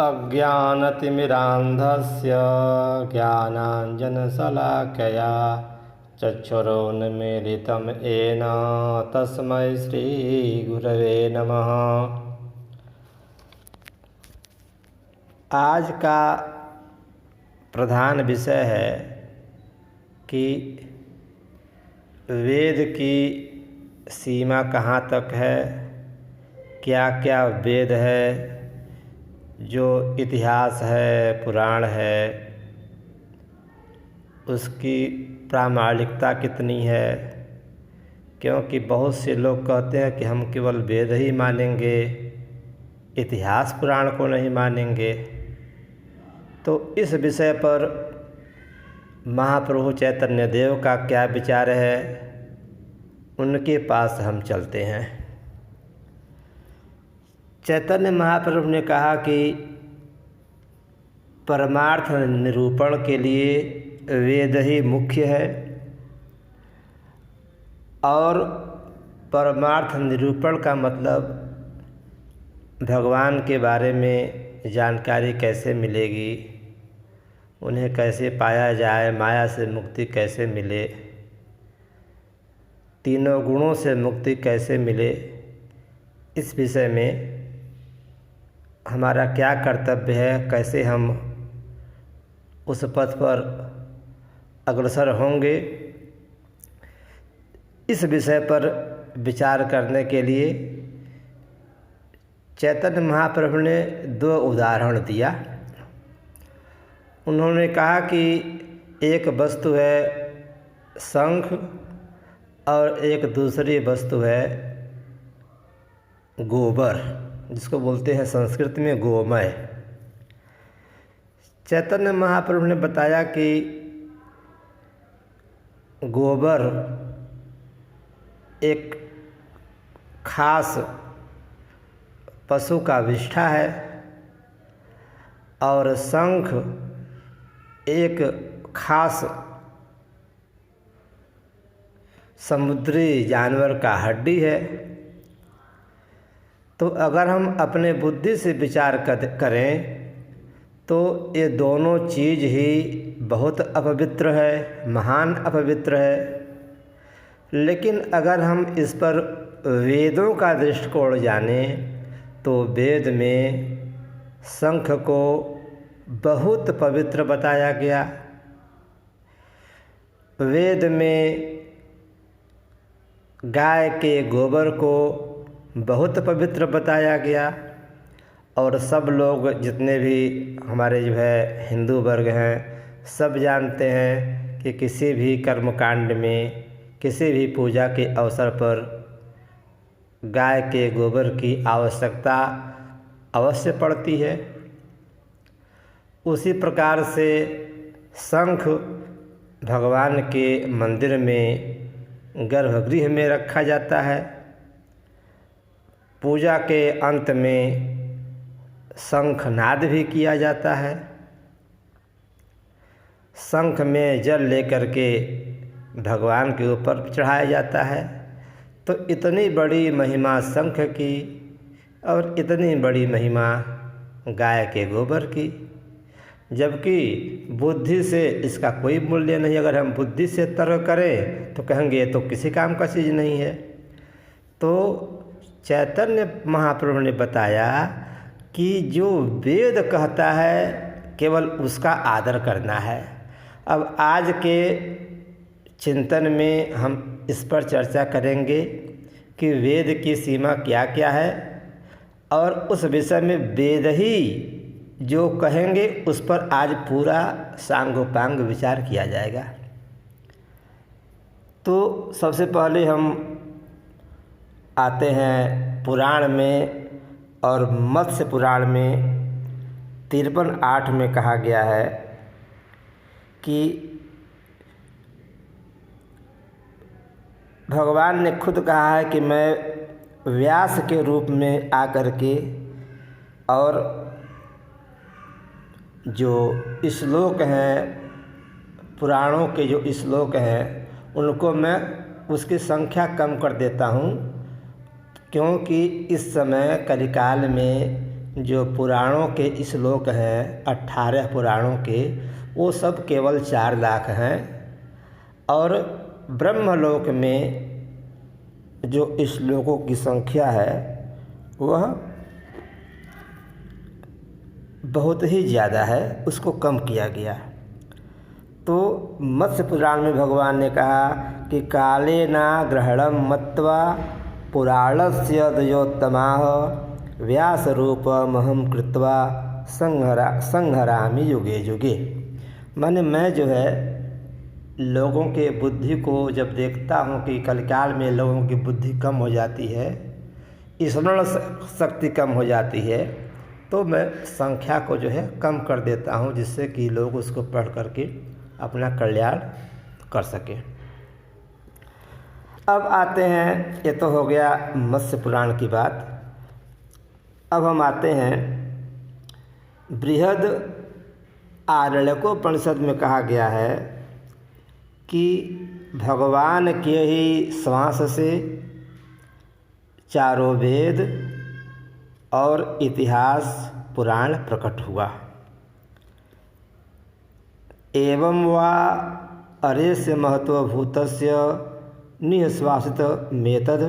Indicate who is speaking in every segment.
Speaker 1: अज्ञानतिमिरान्धस्य ज्ञानाञ्जनशलाकया चक्षुरुन्मीलितं येन तस्मै श्रीगुरवे नमः। आज का प्रधान विषय है कि वेद की सीमा कहाँ तक है, क्या क्या वेद है, जो इतिहास है, पुराण है, उसकी प्रामाणिकता कितनी है। क्योंकि बहुत से लोग कहते हैं कि हम केवल वेद ही मानेंगे, इतिहास पुराण को नहीं मानेंगे। तो इस विषय पर महाप्रभु चैतन्य देव का क्या विचार है, उनके पास हम चलते हैं। चैतन्य महाप्रभु ने कहा कि परमार्थ निरूपण के लिए वेद ही मुख्य है और परमार्थ निरूपण का मतलब भगवान के बारे में जानकारी कैसे मिलेगी, उन्हें कैसे पाया जाए, माया से मुक्ति कैसे मिले, तीनों गुणों से मुक्ति कैसे मिले, इस विषय में हमारा क्या कर्तव्य है, कैसे हम उस पथ पर अग्रसर होंगे, इस विषय पर विचार करने के लिए चैतन्य महाप्रभु ने दो उदाहरण दिया। उन्होंने कहा कि एक वस्तु है शंख और एक दूसरी वस्तु है गोबर, जिसको बोलते हैं संस्कृत में गोमय। चैतन्य महाप्रभु ने बताया कि गोबर एक खास पशु का विष्ठा है और शंख एक खास समुद्री जानवर का हड्डी है। तो अगर हम अपने बुद्धि से विचार करें तो ये दोनों चीज़ ही बहुत अपवित्र है, महान अपवित्र है। लेकिन अगर हम इस पर वेदों का दृष्टिकोण जानें तो वेद में शंख को बहुत पवित्र बताया गया। वेद में गाय के गोबर को बहुत पवित्र बताया गया और सब लोग जितने भी हमारे जो है हिंदू वर्ग हैं सब जानते हैं कि किसी भी कर्मकांड में, किसी भी पूजा के अवसर पर गाय के गोबर की आवश्यकता अवश्य पड़ती है। उसी प्रकार से शंख भगवान के मंदिर में गर्भगृह में रखा जाता है। पूजा के अंत में शंखनाद भी किया जाता है। शंख में जल लेकर के भगवान के ऊपर चढ़ाया जाता है। तो इतनी बड़ी महिमा शंख की और इतनी बड़ी महिमा गाय के गोबर की, जबकि बुद्धि से इसका कोई मूल्य नहीं। अगर हम बुद्धि से तर्क करें तो कहेंगे तो किसी काम का चीज़ नहीं है। तो चैतन्य महाप्रभु ने बताया कि जो वेद कहता है केवल उसका आदर करना है। अब आज के चिंतन में हम इस पर चर्चा करेंगे कि वेद की सीमा क्या क्या है और उस विषय में वेद ही जो कहेंगे उस पर आज पूरा सांगोपांग विचार किया जाएगा। तो सबसे पहले हम आते हैं पुराण में, और मत्स्य पुराण में 53:8 में कहा गया है कि भगवान ने खुद कहा है कि मैं व्यास के रूप में आकर के और जो श्लोक हैं, पुराणों के जो श्लोक हैं, उनको मैं उसकी संख्या कम कर देता हूँ, क्योंकि इस समय कलिकाल में जो पुराणों के श्लोक हैं 18 पुराणों के, वो सब केवल 4 लाख हैं। और ब्रह्मलोक में जो श्लोकों की संख्या है वह बहुत ही ज़्यादा है, उसको कम किया गया। तो मत्स्य पुराण में भगवान ने कहा कि काले ना ग्रहणम मत्वा पुराणस्य द्वयोत्तमाः व्यास रूपमहं कृत्वा संहरामि युगे युगे। माने मैं जो है लोगों के बुद्धि को जब देखता हूँ कि कलकाल में लोगों की बुद्धि कम हो जाती है, स्मरण शक्ति कम हो जाती है, तो मैं संख्या को जो है कम कर देता हूँ, जिससे कि लोग उसको पढ़ करके अपना कल्याण कर सकें। अब आते हैं, ये तो हो गया मत्स्य पुराण की बात। अब हम आते हैं बृहद आरण्यकोपनिषद में कहा गया है कि भगवान के ही श्वास से चारों वेद और इतिहास पुराण प्रकट हुआ। एवं वा अरेस्य महत्वभूतस्य निःश्वासित मेतद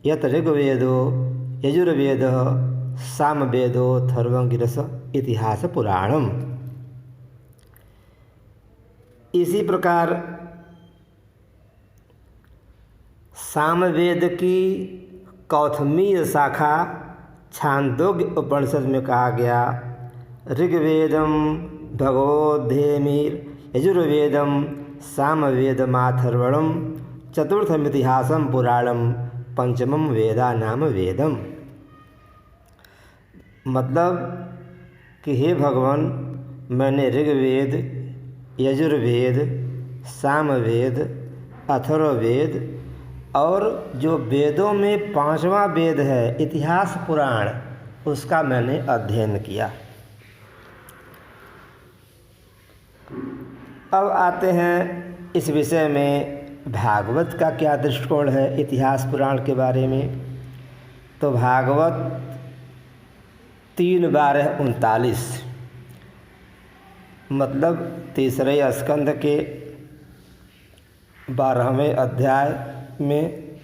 Speaker 1: यत ऋग्वेदो यजुर्वेदः सामवेदो थर्वंगिरस इतिहास पुराणम। इसी प्रकार सामवेद की कौथमीय शाखा छांदोग्य उपनिषद में कहा गया ऋग्वेदम भगवोद्धेमीर यजुर्वेदम सामवेदमाथर्वणम चतुर्थमितिहासम पुराणम पंचमम वेदा नाम वेदम। मतलब कि हे भगवान, मैंने ऋग्वेद, यजुर्वेद, सामवेद, अथर्ववेद और जो वेदों में 5वां वेद है इतिहास पुराण, उसका मैंने अध्ययन किया। अब आते हैं इस विषय में भागवत का क्या दृष्टिकोण है इतिहास पुराण के बारे में। तो भागवत 3-12-39 मतलब तीसरे स्कंध के 12वें अध्याय में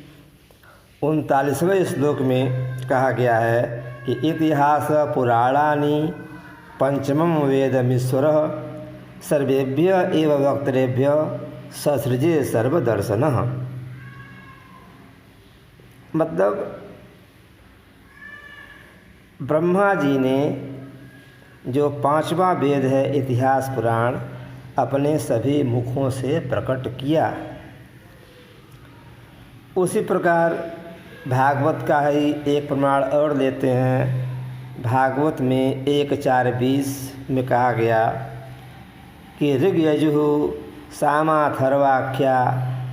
Speaker 1: 39वें श्लोक में कहा गया है कि इतिहास पुराणानि पंचमं वेदमीश्वरः सर्वेभ्य एव वक्तृभ्य ससृजे सर्वदर्शनः। मतलब ब्रह्मा जी ने जो 5वां वेद है इतिहास पुराण अपने सभी मुखों से प्रकट किया। उसी प्रकार भागवत का ही एक प्रमाण और लेते हैं। भागवत में 1:4-20 में कहा गया कि ऋग यजुः सामाथर्वाख्या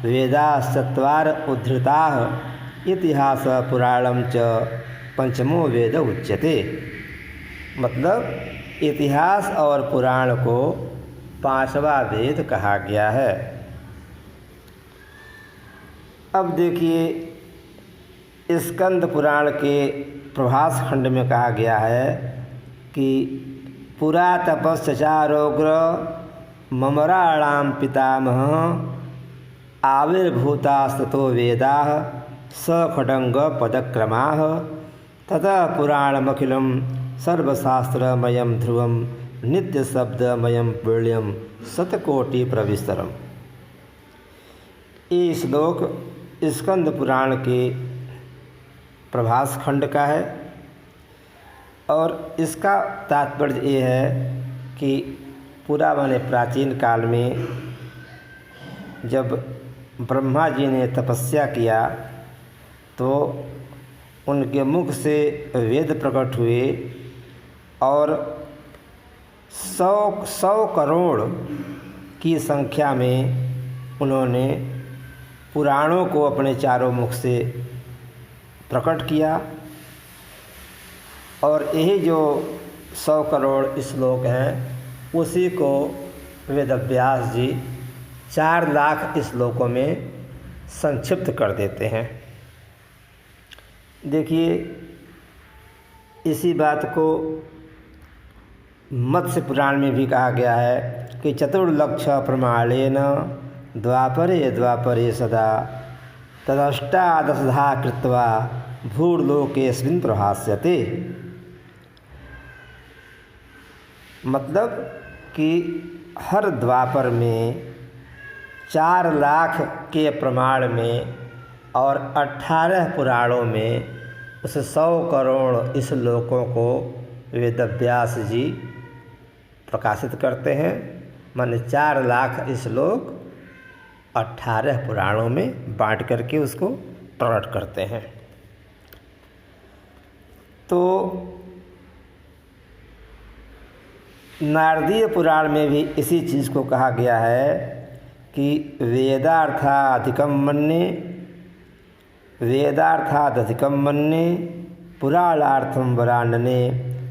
Speaker 1: वेदाश्चत्वार उद्धृताः इतिहास पुराणम च पंचमो वेद उच्यते। मतलब इतिहास और पुराण को 5वां वेद कहा गया है। अब देखिए स्कंद पुराण के प्रभास खंड में कहा गया है कि पुरा तपश्चारोग्र ममराणाम पितामह आविर्भूतास्ततो वेदाः सखडंग पदक्रमाः ततः पुराणमखिलं सर्वशास्त्रमयं ध्रुवं नित्यशब्दमयं पुण्यं शतकोटि प्रविस्तरम्। ये श्लोक स्कंद पुराण के प्रभास खंड का है और इसका तात्पर्य ये है कि पूरा माने प्राचीन काल में जब ब्रह्मा जी ने तपस्या किया तो उनके मुख से वेद प्रकट हुए और 100 करोड़ की संख्या में उन्होंने पुराणों को अपने चारों मुख से प्रकट किया। और यही जो 100 करोड़ श्लोक हैं उसी को वेदव्यास जी 4 लाख श्लोकों में संक्षिप्त कर देते हैं। देखिए इसी बात को मत्स्य पुराण में भी कहा गया है कि चतुर्लक्ष प्रमाणेन द्वापरे सदा तदष्टादशधा कृत्वा भूर्लोकेऽस्मिन् प्रभास्यते। मतलब कि हर द्वापर में 4 लाख के प्रमाण में और 18 पुराणों में उस 100 करोड़ श्लोकों को वेदव्यास जी प्रकाशित करते हैं। माने 4 लाख श्लोक 18 पुराणों में बांट करके उसको प्रकट करते हैं। तो नारदीय पुराण में भी इसी चीज़ को कहा गया है कि वेदार्थादधिकं मन्ये पुराणार्थं वरानने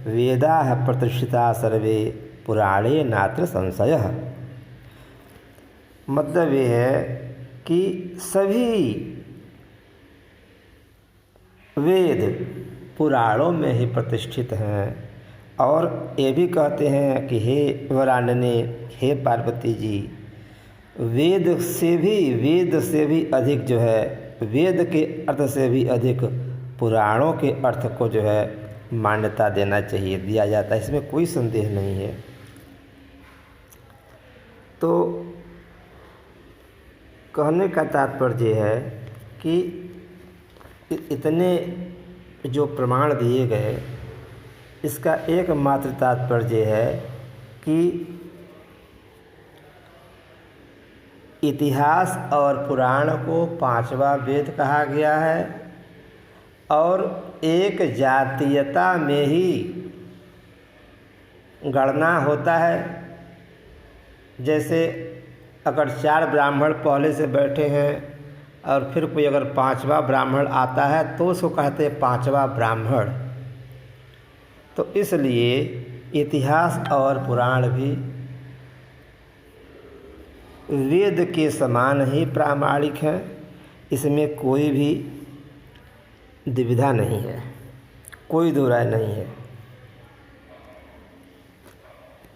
Speaker 1: वेदाः प्रतिष्ठिता सर्वे पुराणे नात्र संशयः। मतलब ये है कि सभी वेद पुराणों में ही प्रतिष्ठित हैं और ये भी कहते हैं कि हे वरानने, हे पार्वती जी, वेद से भी अधिक जो है, वेद के अर्थ से भी अधिक पुराणों के अर्थ को जो है मान्यता देना चाहिए, दिया जाता है, इसमें कोई संदेह नहीं है। तो कहने का तात्पर्य है कि इतने जो प्रमाण दिए गए, इसका एकमात्र तात्पर्य है कि इतिहास और पुराण को 5वां वेद कहा गया है और एक जातीयता में ही गणना होता है। जैसे अगर 4 ब्राह्मण पहले से बैठे हैं और फिर कोई अगर 5वां ब्राह्मण आता है तो उसको कहते हैं 5वां ब्राह्मण। तो इसलिए इतिहास और पुराण भी वेद के समान ही प्रामाणिक है, इसमें कोई भी दुविधा नहीं है, कोई दो राय नहीं है।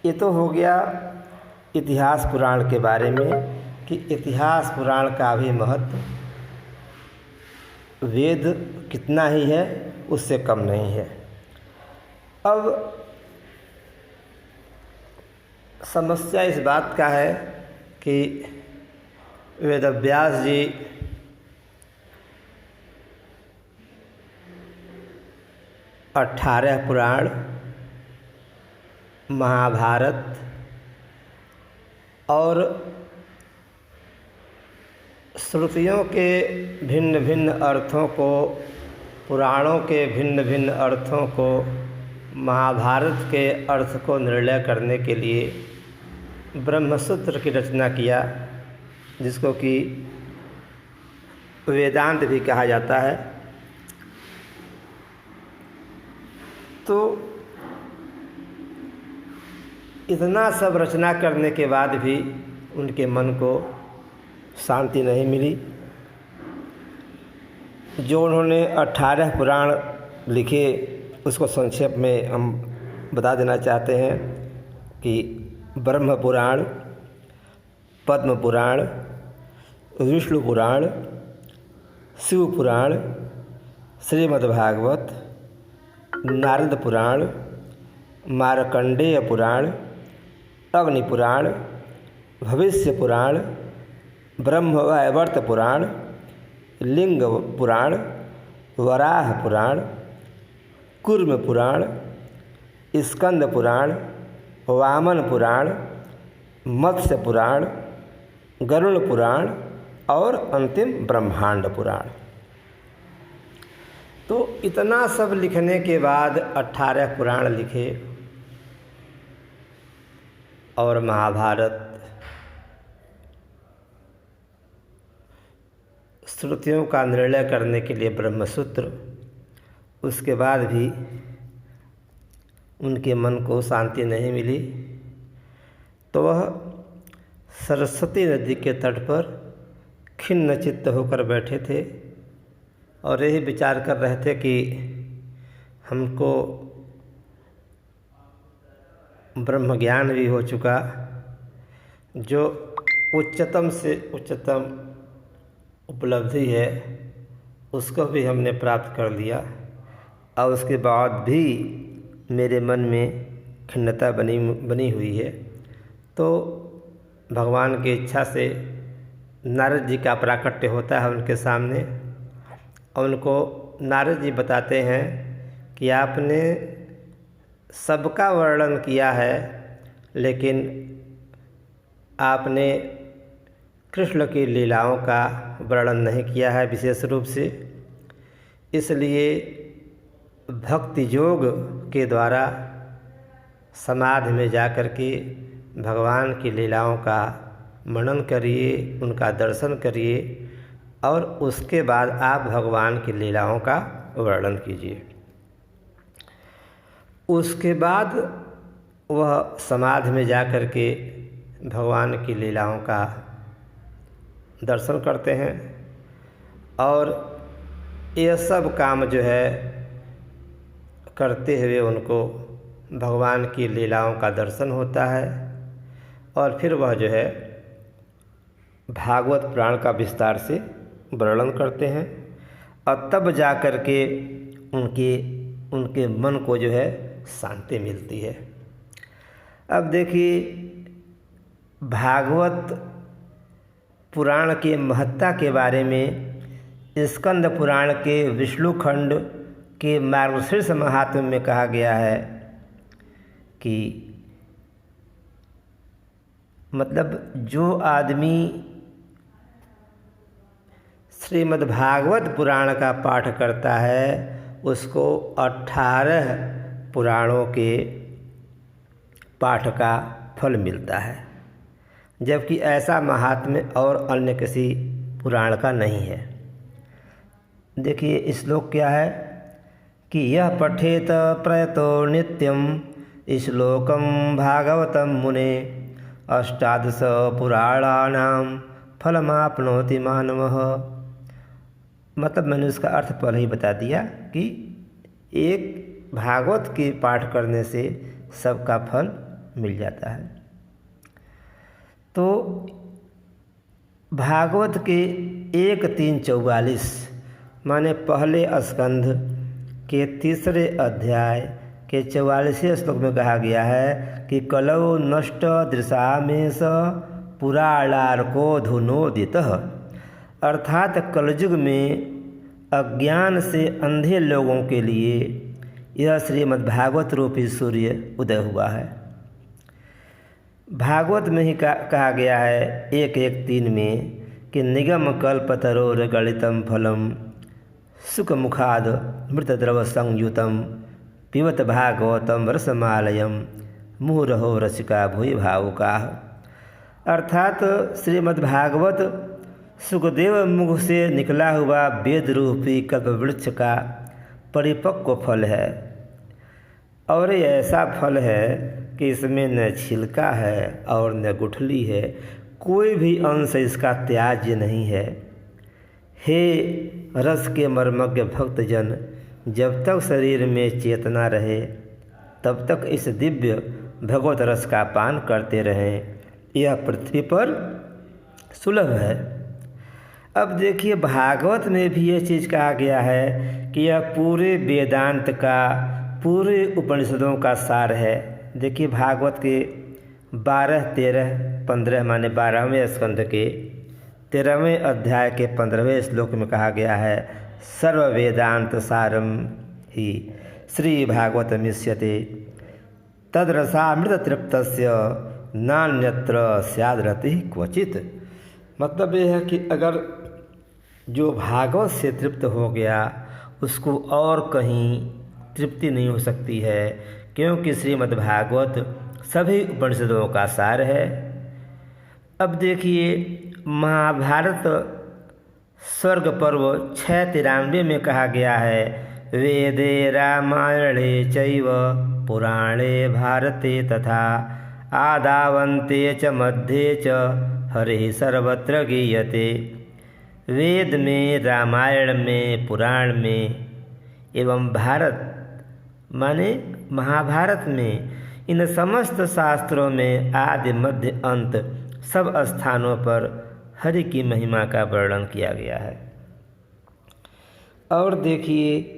Speaker 1: ये तो हो गया इतिहास पुराण के बारे में कि इतिहास पुराण का भी महत्व वेद कितना ही है, उससे कम नहीं है। अब समस्या इस बात का है कि वेदव्यास जी अठारह पुराण, महाभारत और श्रुतियों के भिन्न भिन्न अर्थों को, पुराणों के भिन्न भिन्न अर्थों को, महाभारत के अर्थ को निर्णय करने के लिए ब्रह्मसूत्र की रचना किया, जिसको कि वेदांत भी कहा जाता है। तो इतना सब रचना करने के बाद भी उनके मन को शांति नहीं मिली। जो उन्होंने 18 पुराण लिखे उसको संक्षेप में हम बता देना चाहते हैं कि ब्रह्म पुराण, पद्म पुराण, विष्णु पुराण, शिव पुराण, श्रीमद्भागवत, नारद पुराण, मार्कंडेय पुराण, अग्नि पुराण, भविष्य पुराण, ब्रह्मवैवर्त पुराण, लिंग पुराण, वराह पुराण, कूर्म पुराण, स्कंद पुराण, वामन पुराण, मत्स्य पुराण, गरुड़ पुराण और अंतिम ब्रह्मांड पुराण। तो इतना सब लिखने के बाद 18 पुराण लिखे और महाभारत, श्रुतियों का निर्णय करने के लिए ब्रह्मसूत्र, उसके बाद भी उनके मन को शांति नहीं मिली। तो वह सरस्वती नदी के तट पर खिन्न चित्त होकर बैठे थे और यही विचार कर रहे थे कि हमको ब्रह्म ज्ञान भी हो चुका, जो उच्चतम से उच्चतम उपलब्धि है उसको भी हमने प्राप्त कर लिया, और उसके बाद भी मेरे मन में खिन्नता बनी हुई है। तो भगवान की इच्छा से नारद जी का प्राकट्य होता है उनके सामने, और उनको नारद जी बताते हैं कि आपने सबका वर्णन किया है, लेकिन आपने कृष्ण की लीलाओं का वर्णन नहीं किया है विशेष रूप से। इसलिए भक्ति योग के द्वारा समाधि में जाकर के भगवान की लीलाओं का मनन करिए, उनका दर्शन करिए, और उसके बाद आप भगवान की लीलाओं का वर्णन कीजिए। उसके बाद वह समाधि में जाकर के भगवान की लीलाओं का दर्शन करते हैं, और यह सब काम जो है करते हुए उनको भगवान की लीलाओं का दर्शन होता है, और फिर वह जो है भागवत पुराण का विस्तार से वर्णन करते हैं, और तब जा कर के उनके मन को जो है शांति मिलती है। अब देखिए, भागवत पुराण के महत्ता के बारे में स्कंद पुराण के विष्णु खंड के मार्गशीर्ष महात्म्य में कहा गया है कि मतलब जो आदमी श्रीमद् भागवत पुराण का पाठ करता है उसको 18 पुराणों के पाठ का फल मिलता है, जबकि ऐसा महात्म्य और अन्य किसी पुराण का नहीं है। देखिए श्लोक क्या है कि यह पठेत प्रयतो नित्यम श्लोकम भागवतम मुने अष्टादश पुराणानाम फलमाप्नोति मानवः। मतलब मैंने उसका अर्थ पहले ही बता दिया कि एक भागवत के पाठ करने से सबका फल मिल जाता है। तो भागवत के 1-3-44 माने पहले स्कंध के 3रे अध्याय के 44वें श्लोक में कहा गया है कि कलौ नष्ट दृशामेश पुराणार्को धुनोदितः, अर्थात कलयुग में अज्ञान से अंधे लोगों के लिए यह श्रीमद् भागवत रूपी सूर्य उदय हुआ है। भागवत में ही कहा गया है 1:1-3 में कि निगम कल्पतरोर गलितम फलम सुखमुखाद मृतद्रव संयुतम पिबत भागवतम रसमालयम मुहुरहो रसिका भूय भावुका। अर्थात श्रीमद् भागवत सुखदेव मुख से निकला हुआ वेद रूपी कल्पवृक्ष का परिपक्व फल है, और ये ऐसा फल है कि इसमें न छिलका है और न गुठली है, कोई भी अंश इसका त्याज्य नहीं है। हे रस के मर्मज्ञ भक्तजन, जब तक शरीर में चेतना रहे तब तक इस दिव्य भगवत रस का पान करते रहें, यह पृथ्वी पर सुलभ है। अब देखिए, भागवत में भी ये चीज़ कहा गया है कि यह पूरे वेदांत का, पूरे उपनिषदों का सार है। देखिए, भागवत के 12, 13, 15 माने 12वें स्कंध के 13वें अध्याय के 15वें श्लोक में कहा गया है सर्व वेदांत सारम ही श्री भागवतमिष्यते तद्रसामृत तृप्तस्य नान्यत्र स्याद्रति क्वचित। मतलब ये है कि अगर जो भागवत से तृप्त हो गया उसको और कहीं तृप्ति नहीं हो सकती है, क्योंकि श्रीमद् भागवत सभी उपनिषदों का सार है। अब देखिए, महाभारत स्वर्ग पर्व 6:93 में कहा गया है वेदे रामायणे चैव पुराणे भारते तथा आदावन्ते च मध्ये च हरिः सर्वत्र गीयते। वेद में, रामायण में, पुराण में एवं भारत माने महाभारत में इन समस्त शास्त्रों में आदि मध्य अंत सब स्थानों पर हरि की महिमा का वर्णन किया गया है। और देखिए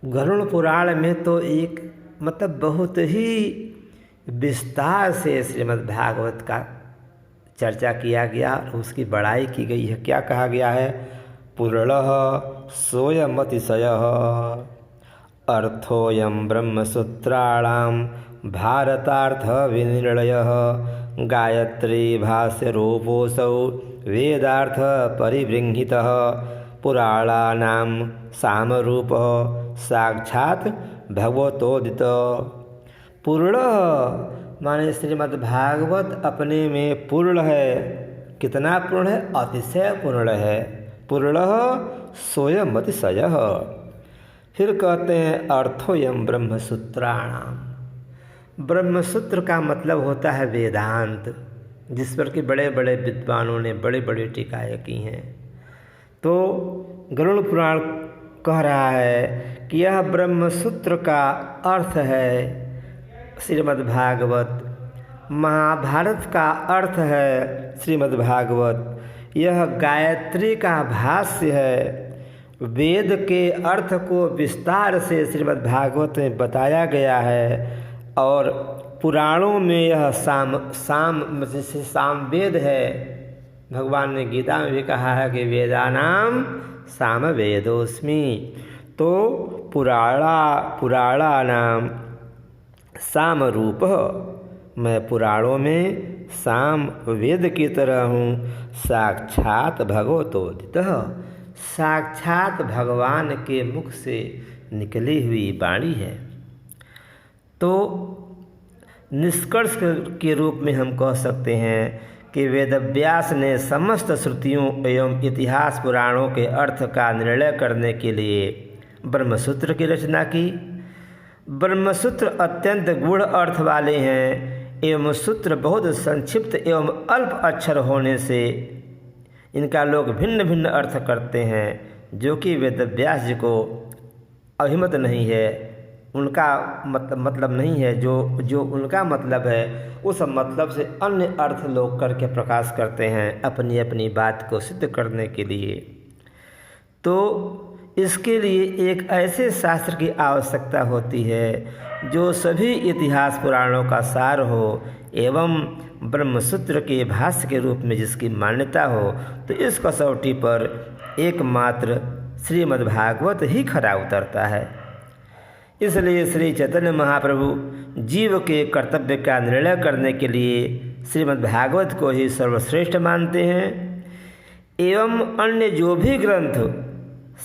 Speaker 1: गरुड़ पुराण में तो एक मतलब बहुत ही विस्तार से श्रीमद् भागवत का चर्चा किया गया और उसकी बड़ाई की गई है। क्या कहा गया है? पुरणः सोऽयमतिशयः अर्थोऽयं ब्रह्मसूत्राणां भारतार्थ विनिर्णयः गायत्री भाष्यरूपोऽसौ वेदार्थ परिबृंहितः पुराणानां सामरूपः साक्षात् भगवतोदितः। पूर्ण माने श्रीमद् भागवत अपने में पूर्ण है। कितना पूर्ण है? अतिशय पूर्ण है। पूर्णः सोऽयम् अतिशयः। फिर कहते हैं अर्थोऽयं ब्रह्मसूत्राणाम। ब्रह्मसूत्र का मतलब होता है वेदांत, जिस पर कि बड़े बड़े विद्वानों ने बड़ी बड़ी टीकाएँ की हैं। तो गरुड़ पुराण कह रहा है कि यह ब्रह्मसूत्र का अर्थ है श्रीमद् भागवत, महाभारत का अर्थ है श्रीमद् भागवत, यह गायत्री का भाष्य है। वेद के अर्थ को विस्तार से श्रीमद् भागवत में बताया गया है और पुराणों में यह सामवेद है। भगवान ने गीता में भी कहा है कि वेदानाम सामवेदोस्मि। तो पुराणानाम सामरूप, मैं पुराणों में साम वेद की तरह हूँ। साक्षात भगवतोदितः, साक्षात भगवान के मुख से निकली हुई वाणी है। तो निष्कर्ष के रूप में हम कह सकते हैं कि वेदव्यास ने समस्त श्रुतियों एवं इतिहास पुराणों के अर्थ का निर्णय करने के लिए ब्रह्मसूत्र की रचना की। ब्रह्मसूत्र अत्यंत गूढ़ अर्थ वाले हैं एवं सूत्र बहुत संक्षिप्त एवं अल्प अक्षर होने से इनका लोग भिन्न भिन्न अर्थ करते हैं, जो कि वेदव्यास जी को अभिमत नहीं है। उनका मतलब नहीं है। जो उनका मतलब है उस मतलब से अन्य अर्थ लोग करके प्रकाश करते हैं अपनी अपनी बात को सिद्ध करने के लिए। तो इसके लिए एक ऐसे शास्त्र की आवश्यकता होती है जो सभी इतिहास पुराणों का सार हो एवं ब्रह्मसूत्र के भाष्य के रूप में जिसकी मान्यता हो। तो इस कसौटी पर एकमात्र श्रीमद् भागवत ही खरा उतरता है। इसलिए श्री चैतन्य महाप्रभु जीव के कर्तव्य का निर्णय करने के लिए श्रीमद् भागवत को ही सर्वश्रेष्ठ मानते हैं एवं अन्य जो भी ग्रंथ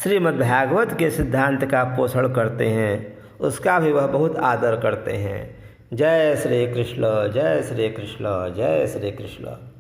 Speaker 1: श्रीमद् भागवत के सिद्धांत का पोषण करते हैं उसका भी वह बहुत आदर करते हैं। जय श्री कृष्ण, जय श्री कृष्ण, जय श्री कृष्ण।